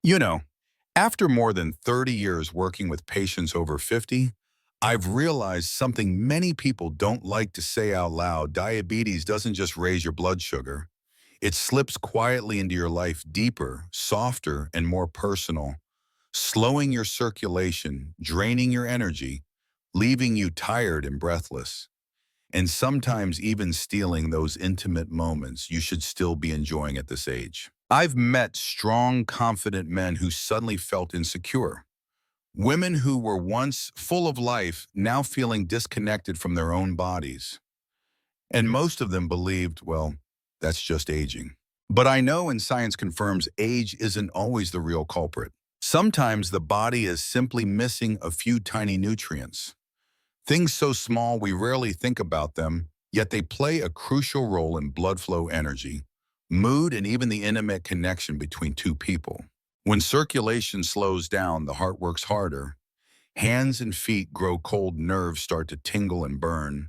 You know, after more than 30 years working with patients over 50, I've realized something many people don't like to say out loud. Diabetes doesn't just raise your blood sugar. It slips quietly into your life deeper, softer, and more personal, slowing your circulation, draining your energy, leaving you tired and breathless, and sometimes even stealing those intimate moments you should still be enjoying at this age. I've met strong, confident men who suddenly felt insecure. Women who were once full of life now feeling disconnected from their own bodies. And most of them believed, well, that's just aging. But I know and science confirms age isn't always the real culprit. Sometimes the body is simply missing a few tiny nutrients. Things so small we rarely think about them, yet they play a crucial role in blood flow energy, mood, and even the intimate connection between two people. When circulation slows down, the heart works harder, hands and feet grow cold, nerves start to tingle and burn,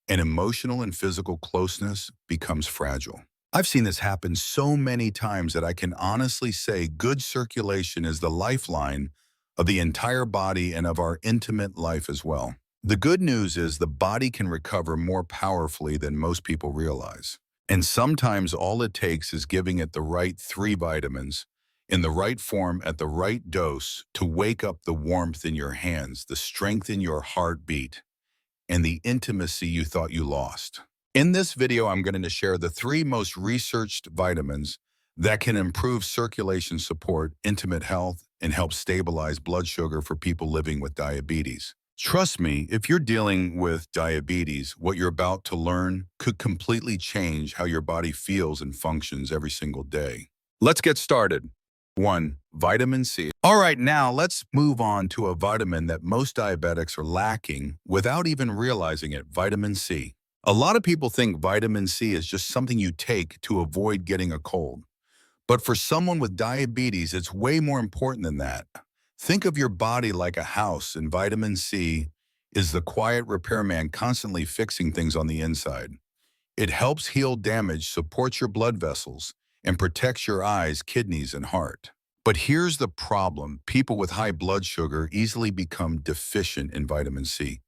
and emotional and physical closeness becomes fragile. I've seen this happen so many times that I can honestly say good circulation is the lifeline of the entire body and of our intimate life as well. The good news is the body can recover more powerfully than most people realize. And sometimes all it takes is giving it the right three vitamins in the right form at the right dose to wake up the warmth in your hands, the strength in your heartbeat, and the intimacy you thought you lost. In this video, I'm going to share the three most researched vitamins that can improve circulation support, intimate health, and help stabilize blood sugar for people living with diabetes. Trust me, if you're dealing with diabetes, what you're about to learn could completely change how your body feels and functions every single day. Let's get started. 1. Vitamin C. All right, now let's move on to a vitamin that most diabetics are lacking without even realizing it, vitamin C. A lot of people think vitamin C is just something you take to avoid getting a cold. But for someone with diabetes, it's way more important than that. Think of your body like a house, and vitamin C is the quiet repairman constantly fixing things on the inside. It helps heal damage, supports your blood vessels, and protects your eyes, kidneys, and heart. But here's the problem. People with high blood sugar easily become deficient in vitamin C.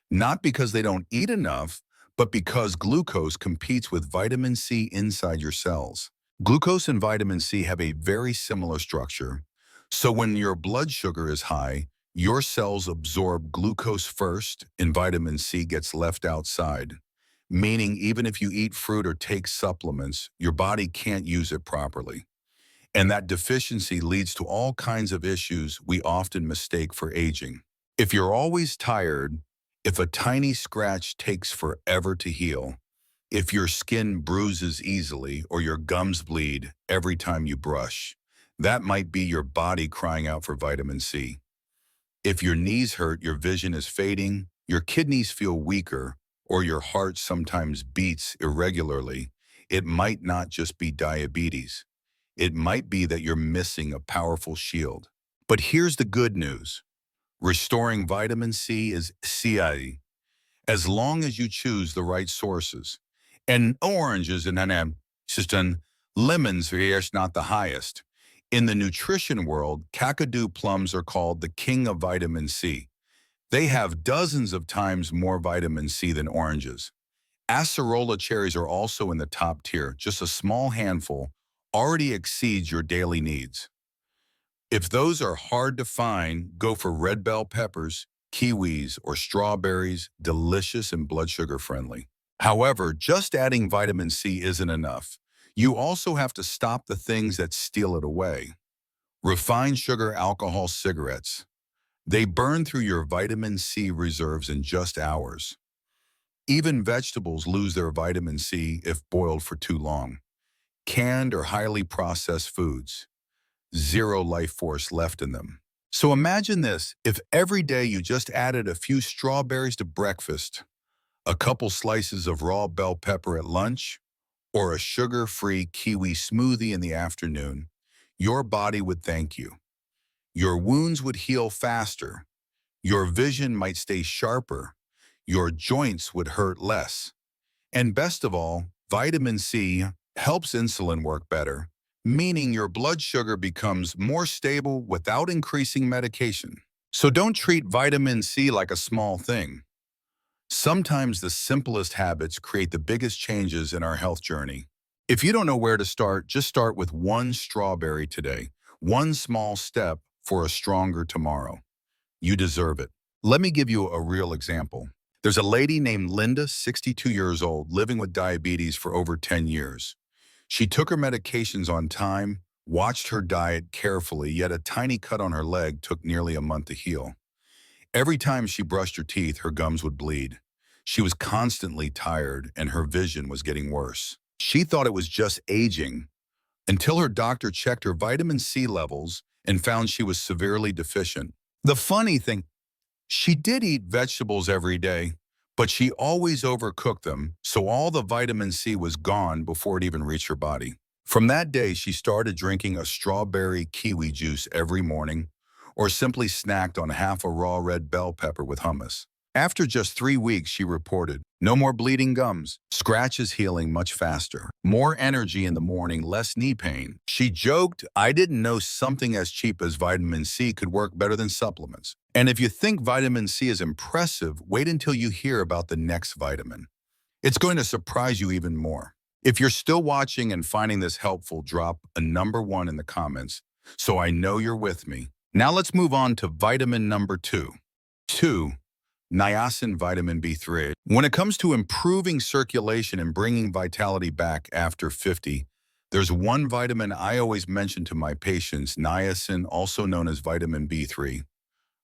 Not because they don't eat enough, but because glucose competes with vitamin C inside your cells. Glucose and vitamin C have a very similar structure. So when your blood sugar is high, your cells absorb glucose first and vitamin C gets left outside. Meaning even if you eat fruit or take supplements, your body can't use it properly. And that deficiency leads to all kinds of issues we often mistake for aging. If you're always tired, if a tiny scratch takes forever to heal, if your skin bruises easily or your gums bleed every time you brush, that might be your body crying out for vitamin C. If your knees hurt, your vision is fading, your kidneys feel weaker, or your heart sometimes beats irregularly, it might not just be diabetes. It might be that you're missing a powerful shield. But here's the good news. Restoring vitamin C is CI, as long as you choose the right sources. And oranges and lemons are not the highest. In the nutrition world, Kakadu plums are called the king of vitamin C. They have dozens of times more vitamin C than oranges. Acerola cherries are also in the top tier. Just a small handful already exceeds your daily needs. If those are hard to find, go for red bell peppers, kiwis, or strawberries, delicious and blood sugar friendly. However, just adding vitamin C isn't enough. You also have to stop the things that steal it away. Refined sugar, alcohol, cigarettes. They burn through your vitamin C reserves in just hours. Even vegetables lose their vitamin C if boiled for too long. Canned or highly processed foods. Zero life force left in them. So imagine this, if every day you just added a few strawberries to breakfast, a couple slices of raw bell pepper at lunch, or a sugar-free kiwi smoothie in the afternoon, your body would thank you. Your wounds would heal faster. Your vision might stay sharper. Your joints would hurt less. And best of all, vitamin C helps insulin work better, meaning your blood sugar becomes more stable without increasing medication. So don't treat vitamin C like a small thing. Sometimes the simplest habits create the biggest changes in our health journey. If you don't know where to start, just start with one strawberry today. One small step for a stronger tomorrow. You deserve it. Let me give you a real example. There's a lady named Linda, 62 years old, living with diabetes for over 10 years. She took her medications on time, watched her diet carefully, yet a tiny cut on her leg took nearly a month to heal. Every time she brushed her teeth, her gums would bleed. She was constantly tired and her vision was getting worse. She thought it was just aging until her doctor checked her vitamin C levels and found she was severely deficient. The funny thing, she did eat vegetables every day, but she always overcooked them, so all the vitamin C was gone before it even reached her body. From that day, she started drinking a strawberry kiwi juice every morning, or simply snacked on half a raw red bell pepper with hummus. After just 3 weeks, she reported, no more bleeding gums, scratches healing much faster, more energy in the morning, less knee pain. She joked, I didn't know something as cheap as vitamin C could work better than supplements. And if you think vitamin C is impressive, wait until you hear about the next vitamin. It's going to surprise you even more. If you're still watching and finding this helpful, drop a #1 in the comments so I know you're with me. Now let's move on to vitamin number 2. 2. Niacin vitamin B3. When it comes to improving circulation and bringing vitality back after 50, there's one vitamin I always mention to my patients, niacin, also known as vitamin B3.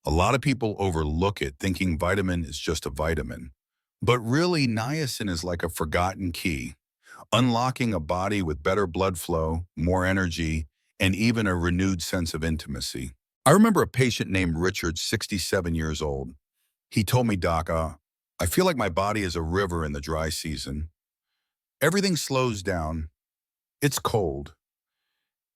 A lot of people overlook it, thinking vitamin is just a vitamin. But really, niacin is like a forgotten key, unlocking a body with better blood flow, more energy, and even a renewed sense of intimacy. I remember a patient named Richard, 67 years old. He told me, Doc, I feel like my body is a river in the dry season. Everything slows down. It's cold.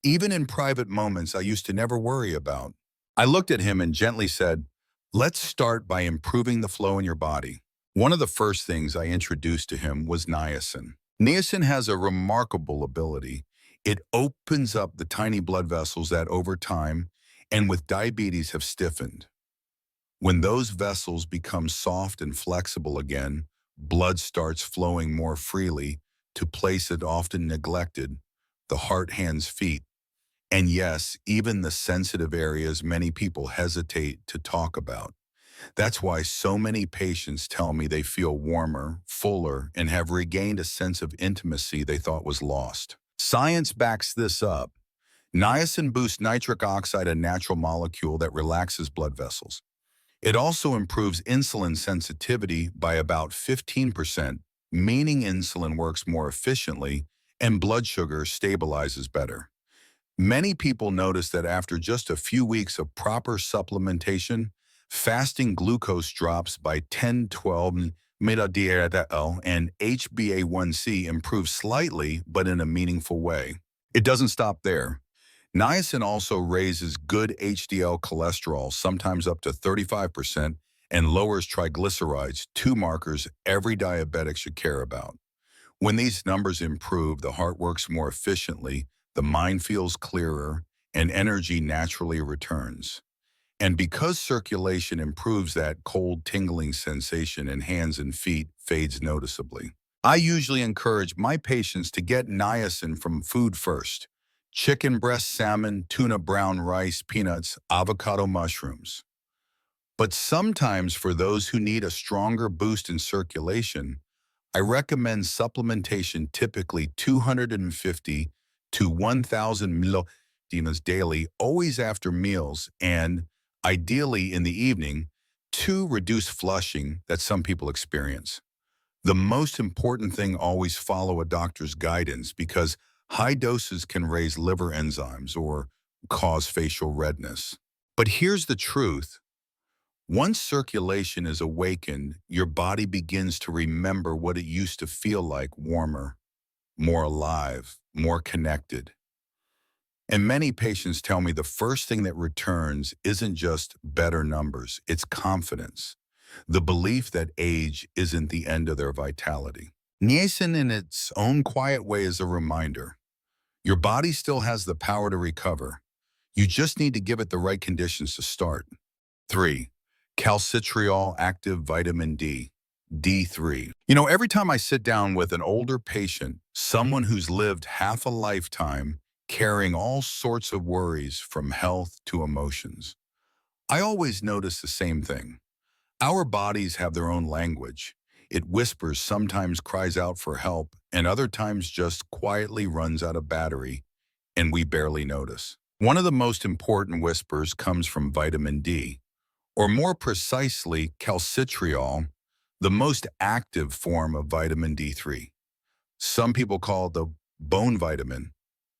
Even in private moments I used to never worry about. I looked at him and gently said, let's start by improving the flow in your body. One of the first things I introduced to him was niacin. Niacin has a remarkable ability. It opens up the tiny blood vessels that over time and with diabetes have stiffened. When those vessels become soft and flexible again, blood starts flowing more freely to place it often neglected, the heart, hands, feet. And yes, even the sensitive areas many people hesitate to talk about. That's why so many patients tell me they feel warmer, fuller, and have regained a sense of intimacy they thought was lost. Science backs this up. Niacin boosts nitric oxide, a natural molecule that relaxes blood vessels. It also improves insulin sensitivity by about 15%, meaning insulin works more efficiently and blood sugar stabilizes better. Many people notice that after just a few weeks of proper supplementation, fasting glucose drops by 10-12 mDL and HbA1c improves slightly but in a meaningful way. It doesn't stop there. Niacin also raises good HDL cholesterol, sometimes up to 35%, and lowers triglycerides, two markers every diabetic should care about. When these numbers improve, the heart works more efficiently, the mind feels clearer, and energy naturally returns. And because circulation improves, that cold tingling sensation in hands and feet fades noticeably. I usually encourage my patients to get niacin from food first. Chicken breast, salmon, tuna, brown rice, peanuts, avocado, mushrooms. But sometimes for those who need a stronger boost in circulation, I recommend supplementation, typically 250 to 1,000 milligrams daily, always after meals, and ideally in the evening to reduce flushing that some people experience. The most important thing, always follow a doctor's guidance because high doses can raise liver enzymes or cause facial redness. But here's the truth. Once circulation is awakened, your body begins to remember what it used to feel like: warmer, more alive, more connected. And many patients tell me the first thing that returns isn't just better numbers, it's confidence. The belief that age isn't the end of their vitality. Niacin in its own quiet way is a reminder. Your body still has the power to recover. You just need to give it the right conditions to start. 3. Calcitriol active vitamin D, D3. Every time I sit down with an older patient, someone who's lived half a lifetime carrying all sorts of worries from health to emotions, I always notice the same thing. Our bodies have their own language. It whispers, sometimes cries out for help, and other times just quietly runs out of battery, and we barely notice. One of the most important whispers comes from vitamin D, or more precisely, calcitriol, the most active form of vitamin D3. Some people call it the bone vitamin,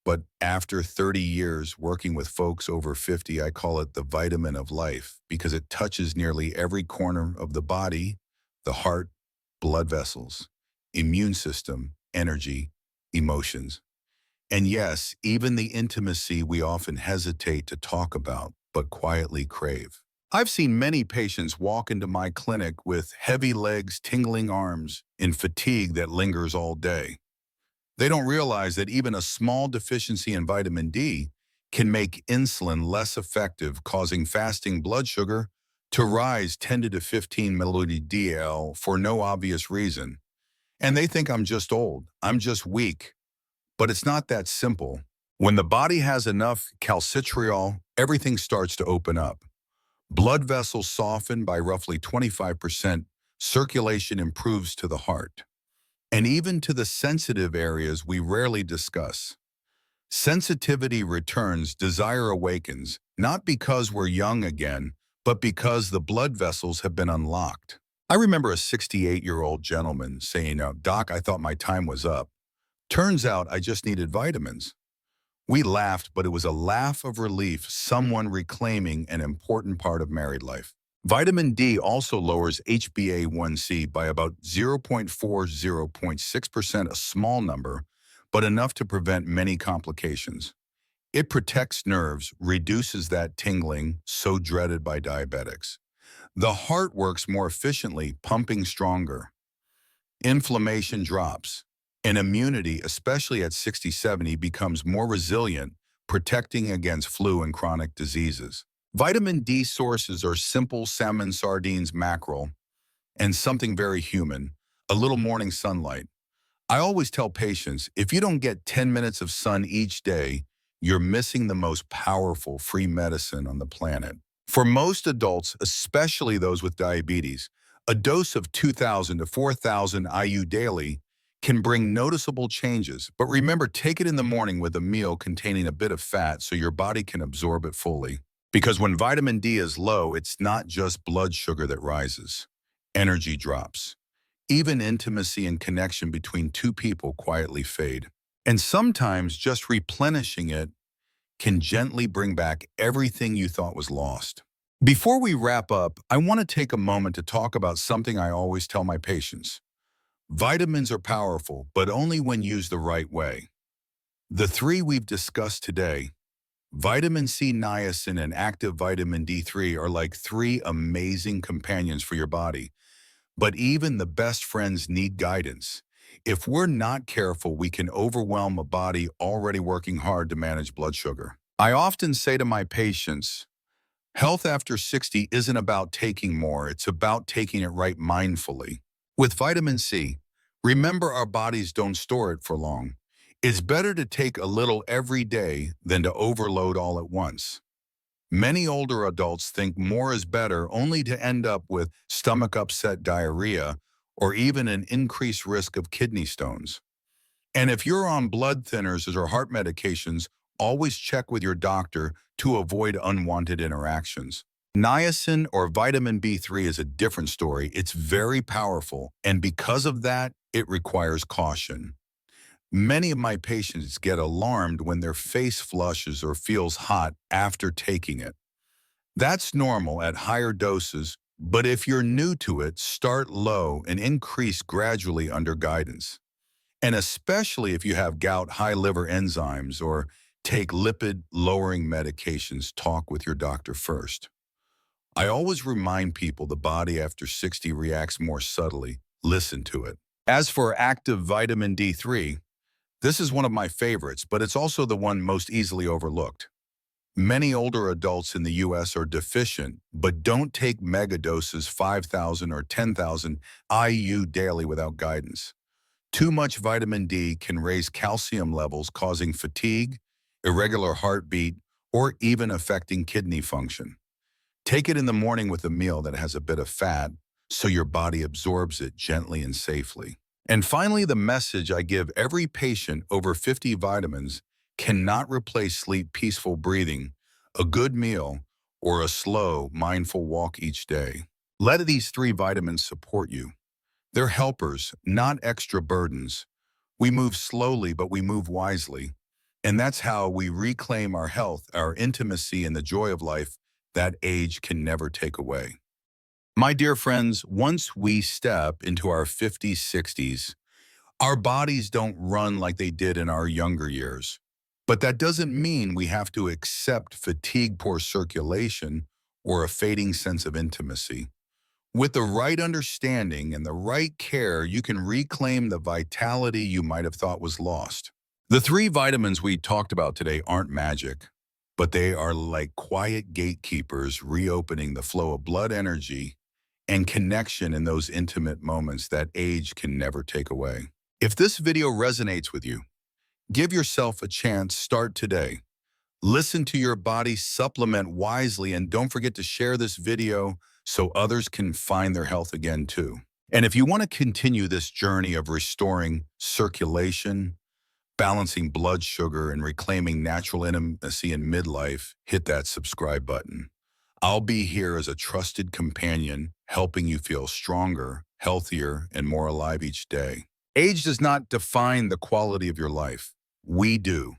but after 30 years working with folks over 50, I call it the vitamin of life because it touches nearly every corner of the body, the heart, blood vessels, immune system, energy, emotions. And yes, even the intimacy we often hesitate to talk about, but quietly crave. I've seen many patients walk into my clinic with heavy legs, tingling arms, and fatigue that lingers all day. They don't realize that even a small deficiency in vitamin D can make insulin less effective, causing fasting blood sugar to rise 10 to 15 mL for no obvious reason. And they think I'm just old, I'm just weak. But it's not that simple. When the body has enough calcitriol, everything starts to open up. Blood vessels soften by roughly 25%, circulation improves to the heart, and even to the sensitive areas we rarely discuss. Sensitivity returns, desire awakens, not because we're young again, but because the blood vessels have been unlocked. I remember a 68-year-old gentleman saying, "Doc, I thought my time was up. Turns out I just needed vitamins." We laughed, but it was a laugh of relief, someone reclaiming an important part of married life. Vitamin D also lowers HbA1c by about 0.40.6%, a small number, but enough to prevent many complications. It protects nerves, reduces that tingling so dreaded by diabetics. The heart works more efficiently, pumping stronger. Inflammation drops, and immunity, especially at 60-70, becomes more resilient, protecting against flu and chronic diseases. Vitamin D sources are simple salmon, sardines, mackerel, and something very human, a little morning sunlight. I always tell patients, if you don't get 10 minutes of sun each day, you're missing the most powerful free medicine on the planet. For most adults, especially those with diabetes, a dose of 2,000 to 4,000 IU daily can bring noticeable changes. But remember, take it in the morning with a meal containing a bit of fat so your body can absorb it fully. Because when vitamin D is low, it's not just blood sugar that rises. Energy drops. Even intimacy and connection between two people quietly fade. And sometimes just replenishing it can gently bring back everything you thought was lost. Before we wrap up, I want to take a moment to talk about something I always tell my patients. Vitamins are powerful, but only when used the right way. The three we've discussed today, vitamin C, niacin, and active vitamin D3, are like three amazing companions for your body. But even the best friends need guidance. If we're not careful, we can overwhelm a body already working hard to manage blood sugar. I often say to my patients, health after 60 isn't about taking more, it's about taking it right mindfully. With vitamin C, remember our bodies don't store it for long. It's better to take a little every day than to overload all at once. Many older adults think more is better only to end up with stomach upset, diarrhea, or even an increased risk of kidney stones. And if you're on blood thinners or heart medications, always check with your doctor to avoid unwanted interactions. Niacin or vitamin B3 is a different story. It's very powerful, and because of that, it requires caution. Many of my patients get alarmed when their face flushes or feels hot after taking it. That's normal at higher doses, but if you're new to it, start low and increase gradually under guidance. And especially if you have gout, high liver enzymes, or take lipid-lowering medications, talk with your doctor first. I always remind people the body after 60 reacts more subtly. Listen to it. As for active vitamin D3, This is one of my favorites, but it's also the one most easily overlooked. Many older adults in the US are deficient, but don't take mega doses 5,000 or 10,000 IU daily without guidance. Too much vitamin D can raise calcium levels, causing fatigue, irregular heartbeat, or even affecting kidney function. Take it in the morning with a meal that has a bit of fat so your body absorbs it gently and safely. And finally, the message I give every patient: over 50 vitamins cannot replace sleep, peaceful breathing, a good meal, or a slow, mindful walk each day. Let these three vitamins support you. They're helpers, not extra burdens. We move slowly, but we move wisely. And that's how we reclaim our health, our intimacy, and the joy of life that age can never take away. My dear friends, once we step into our 50s, 60s, our bodies don't run like they did in our younger years. But that doesn't mean we have to accept fatigue, poor circulation, or a fading sense of intimacy. With the right understanding and the right care, you can reclaim the vitality you might have thought was lost. The three vitamins we talked about today aren't magic, but they are like quiet gatekeepers, reopening the flow of blood, energy, and connection in those intimate moments that age can never take away. If this video resonates with you, give yourself a chance. Start today. Listen to your body, supplement wisely, and don't forget to share this video so others can find their health again too. And if you want to continue this journey of restoring circulation, balancing blood sugar, and reclaiming natural intimacy in midlife, hit that subscribe button. I'll be here as a trusted companion, helping you feel stronger, healthier, and more alive each day. Age does not define the quality of your life. We do.